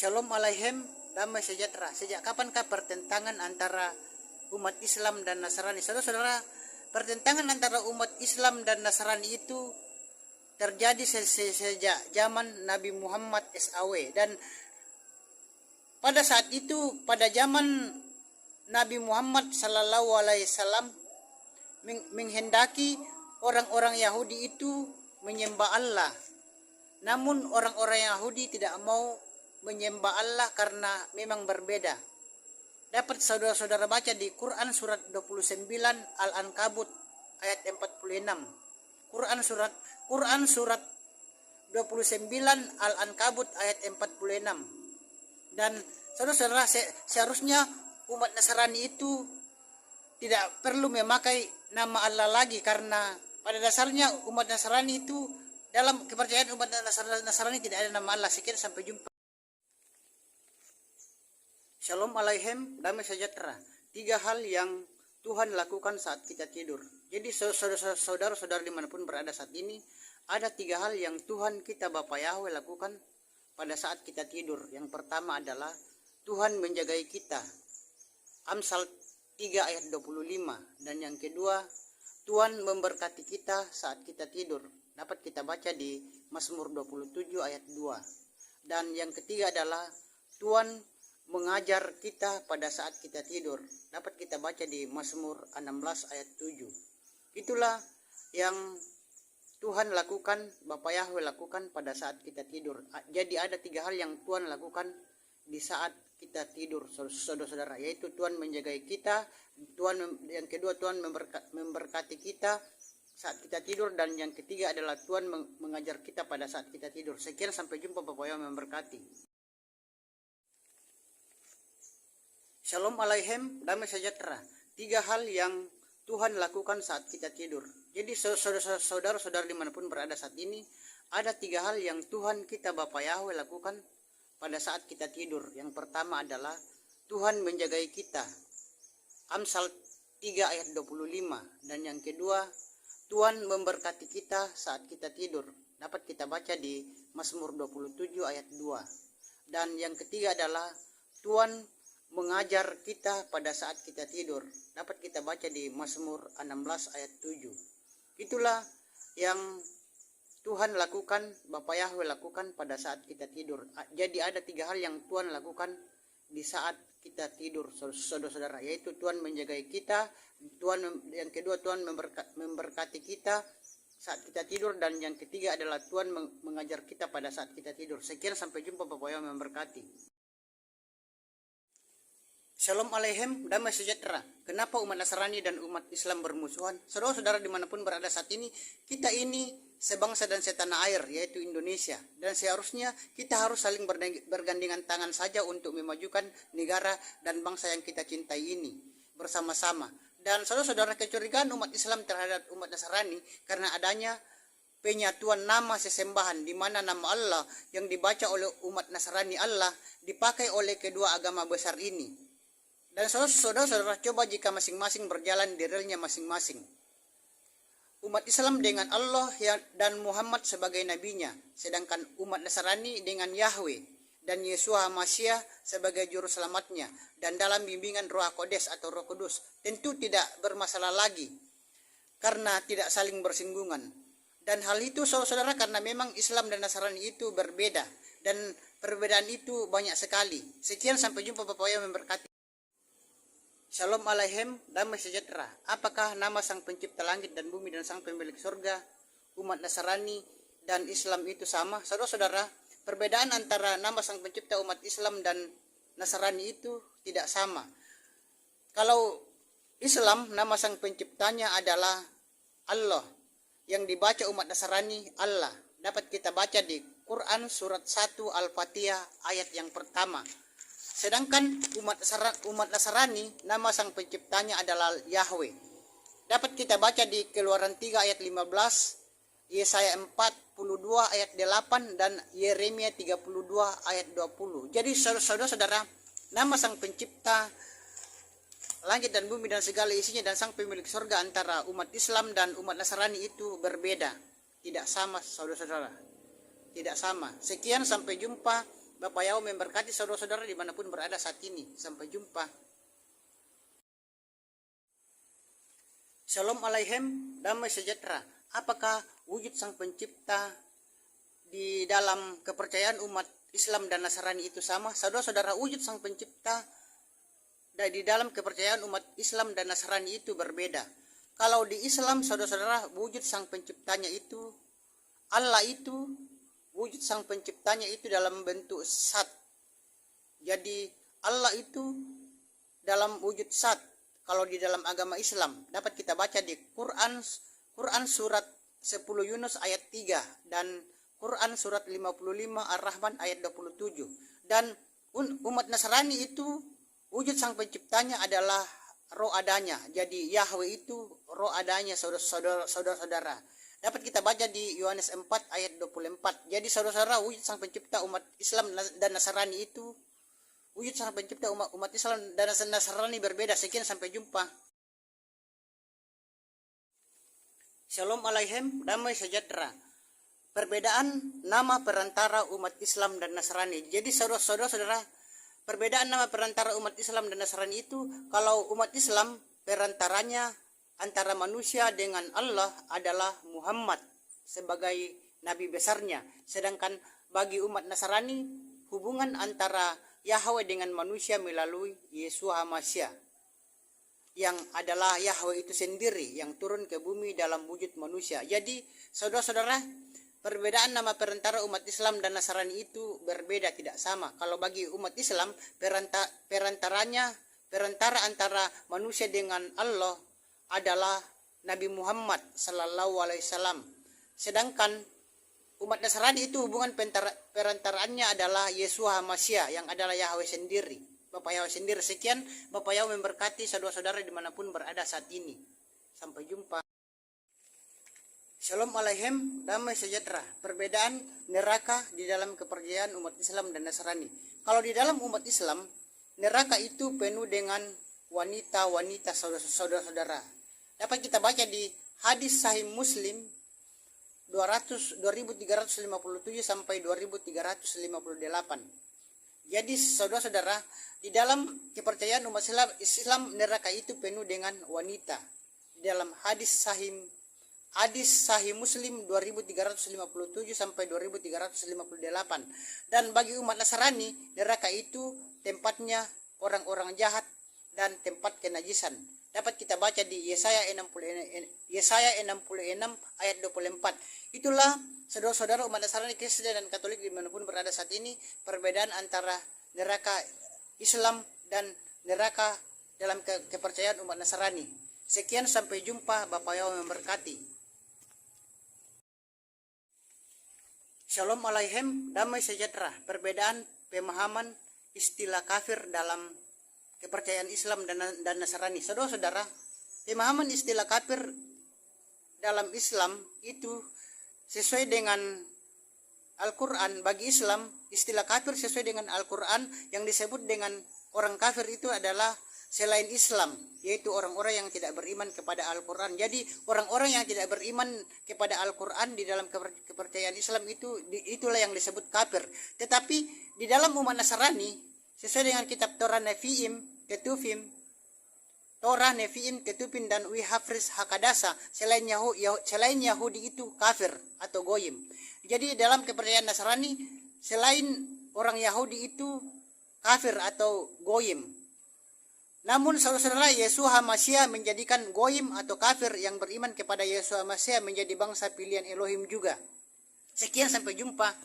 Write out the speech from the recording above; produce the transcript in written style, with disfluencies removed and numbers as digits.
Shalom Aleichem, damai sejahtera. Sejak kapankah pertentangan antara umat Islam dan Nasrani? Saudara-saudara, pertentangan antara umat Islam dan Nasrani itu terjadi sejak zaman Nabi Muhammad SAW. Dan pada saat itu, pada zaman Nabi Muhammad SAW menghendaki orang-orang Yahudi itu menyembah Allah. Namun orang-orang Yahudi tidak mau menyembah Allah karena memang berbeda. Dapat saudara-saudara baca di Quran surat 29 Al-Ankabut ayat 46. Quran surat 29 Al-Ankabut ayat 46. Dan saudara-saudara, seharusnya umat Nasrani itu tidak perlu memakai nama Allah lagi, karena pada dasarnya umat Nasrani itu, dalam kepercayaan umat Nasrani tidak ada nama Allah. Sekian, sampai jumpa. Shalom Aleichem, damai sejahtera. 3 hal yang Tuhan lakukan saat kita tidur. Jadi saudara-saudara dimanapun berada saat ini, ada 3 hal yang Tuhan kita Bapa Yahweh lakukan pada saat kita tidur. Yang pertama adalah Tuhan menjagai kita. Amsal 3 ayat 25. Dan yang kedua, Tuhan memberkati kita saat kita tidur. Dapat kita baca di Mazmur 27 ayat 2. Dan yang ketiga adalah Tuhan mengajar kita pada saat kita tidur. Dapat kita baca di Mazmur 16 ayat 7. Itulah yang Tuhan lakukan, Bapa Yahweh lakukan pada saat kita tidur. Jadi ada 3 hal yang Tuhan lakukan di saat kita tidur, saudara-saudara, yaitu Tuhan menjagai kita, yang kedua Tuhan memberkati kita saat kita tidur, dan yang ketiga adalah Tuhan mengajar kita pada saat kita tidur. Sekian, sampai jumpa. Bapa Yahweh memberkati. Shalom Aleichem, damai sejahtera. 3 hal yang Tuhan lakukan saat kita tidur. Jadi saudara-saudara dimanapun berada saat ini, ada 3 hal yang Tuhan kita Bapa Yahweh lakukan pada saat kita tidur. Yang pertama adalah Tuhan menjagai kita. Amsal 3 ayat 25. Dan yang kedua, Tuhan memberkati kita saat kita tidur. Dapat kita baca di Mazmur 27 ayat 2. Dan yang ketiga adalah Tuhan mengajar kita pada saat kita tidur. Dapat kita baca di Mazmur 16 ayat 7. Itulah yang Tuhan lakukan, Bapa Yahweh lakukan pada saat kita tidur. Jadi ada 3 hal yang Tuhan lakukan di saat kita tidur, saudara-saudara, yaitu Tuhan menjagai kita, yang kedua Tuhan memberkati kita saat kita tidur, dan yang ketiga adalah Tuhan mengajar kita pada saat kita tidur. Sekian, sampai jumpa. Bapa Yahweh memberkati. Shalom Aleichem, damai sejahtera. Kenapa umat Nasrani dan umat Islam bermusuhan? Saudara-saudara dimanapun berada saat ini, kita ini sebangsa dan setanah air, yaitu Indonesia. Dan seharusnya kita harus saling bergandengan tangan saja untuk memajukan negara dan bangsa yang kita cintai ini bersama-sama. Dan saudara-saudara, kecurigaan umat Islam terhadap umat Nasrani karena adanya penyatuan nama sesembahan, di mana nama Allah yang dibaca oleh umat Nasrani Allah dipakai oleh kedua agama besar ini. Dan saudara-saudara, coba jika masing-masing berjalan di relnya masing-masing. Umat Islam dengan Allah dan Muhammad sebagai nabinya, sedangkan umat Nasrani dengan Yahweh dan Yeshua Mashiach sebagai juru selamatnya, dan dalam bimbingan Roh Kodes atau Roh Kudus, tentu tidak bermasalah lagi karena tidak saling bersinggungan. Dan hal itu saudara, karena memang Islam dan Nasrani itu berbeda, dan perbedaan itu banyak sekali. Sekian, sampai jumpa. Bapa Yahweh memberkati. Shalom Aleichem, damai sejahtera. Apakah nama Sang Pencipta langit dan bumi dan Sang Pemilik surga, umat Nasrani dan Islam itu sama? Saudara-saudara, perbedaan antara nama Sang Pencipta umat Islam dan Nasrani itu tidak sama. Kalau Islam, nama Sang Penciptanya adalah Allah, yang dibaca umat Nasrani Allah. Dapat kita baca di Quran surat 1 Al-Fatihah ayat yang pertama. Sedangkan umat Nasrani, nama Sang Penciptanya adalah Yahweh. Dapat kita baca di Keluaran 3 ayat 15, Yesaya 42 ayat 8, dan Yeremia 32 ayat 20. Jadi saudara-saudara, nama Sang Pencipta langit dan bumi dan segala isinya dan Sang Pemilik surga antara umat Islam dan umat Nasrani itu berbeda. Tidak sama, saudara-saudara. Tidak sama. Sekian, sampai jumpa. Bapak Yao memberkati saudara-saudara dimanapun berada saat ini. Sampai jumpa. Shalom Aleichem, damai sejahtera. Apakah wujud Sang Pencipta di dalam kepercayaan umat Islam dan Nasrani itu sama? Saudara-saudara, wujud Sang Pencipta di dalam kepercayaan umat Islam dan Nasrani itu berbeda. Kalau di Islam, saudara-saudara, wujud Sang Penciptanya itu, Allah itu, wujud Sang Penciptanya itu dalam bentuk zat. Jadi Allah itu dalam wujud zat. Kalau di dalam agama Islam dapat kita baca di Quran surat 10 Yunus ayat 3 dan Quran surat 55 Ar-Rahman ayat 27. Dan umat Nasrani itu wujud Sang Penciptanya adalah roh adanya. Jadi Yahweh itu roh adanya, saudara-saudara. Dapat kita baca di Yohanes 4 ayat 24. Jadi saudara-saudara, wujud Sang Pencipta umat Islam dan Nasrani itu, wujud Sang Pencipta umat Islam dan Nasrani berbeda. Sekian, sampai jumpa. Shalom Aleichem, damai sejahtera. Perbedaan nama perantara umat Islam dan Nasrani. Jadi saudara-saudara, perbedaan nama perantara umat Islam dan Nasrani itu, kalau umat Islam perantaranya antara manusia dengan Allah adalah Muhammad sebagai nabi besarnya. Sedangkan bagi umat Nasrani, hubungan antara Yahweh dengan manusia melalui Yesus HaMashiach, yang adalah Yahweh itu sendiri yang turun ke bumi dalam wujud manusia. Jadi saudara-saudara, perbedaan nama perantara umat Islam dan Nasrani itu berbeda, tidak sama. Kalau bagi umat Islam, perantara antara manusia dengan Allah adalah Nabi Muhammad Sallallahu Alaihi Wasallam. Sedangkan umat Nasrani itu hubungan perantaraannya adalah Yesus HaMashiach, yang adalah Yahweh sendiri, Bapak Yahweh sendiri. Sekian, Bapak Yahweh memberkati saudara-saudara dimanapun berada saat ini. Sampai jumpa. Shalom Aleichem, damai sejahtera. Perbedaan neraka di dalam kepercayaan umat Islam dan Nasrani. Kalau di dalam umat Islam, neraka itu penuh dengan wanita-wanita, saudara-saudara. Dapat kita baca di hadis Sahih Muslim 2357 sampai 2358. Jadi saudara-saudara, di dalam kepercayaan umat Islam neraka itu penuh dengan wanita. Di dalam hadis Sahih Muslim 2357 sampai 2358. Dan bagi umat Nasrani, neraka itu tempatnya orang-orang jahat dan tempat kenajisan. Dapat kita baca di Yesaya 66 ayat 24. Itulah saudara-saudara umat Nasrani, Kristen dan Katolik dimanapun berada saat ini, perbedaan antara neraka Islam dan neraka dalam kepercayaan umat Nasrani. Sekian, sampai jumpa. Bapak Yahweh memberkati. Shalom Aleichem, damai sejahtera. Perbedaan pemahaman istilah kafir dalam kepercayaan Islam dan Nasrani. Saudara-saudara, pemahaman istilah kafir dalam Islam itu sesuai dengan Al-Quran. Bagi Islam, istilah kafir sesuai dengan Al-Quran, yang disebut dengan orang kafir itu itulah selain Islam, yaitu orang-orang yang tidak beriman kepada Al-Quran. Jadi orang-orang yang tidak beriman kepada Al-Quran di dalam kepercayaan Islam itulah yang disebut kafir. Tetapi di dalam umat Nasrani, sesuai dengan kitab Torah, Ketuvim, dan Wihafris Hakadasa, selain Yahudi itu kafir atau goyim. Jadi dalam kepercayaan Nasrani, selain orang Yahudi itu kafir atau goyim. Namun saudara-saudara, Yesus HaMashiach menjadikan goyim atau kafir yang beriman kepada Yesus HaMashiach menjadi bangsa pilihan Elohim juga. Sekian, sampai jumpa.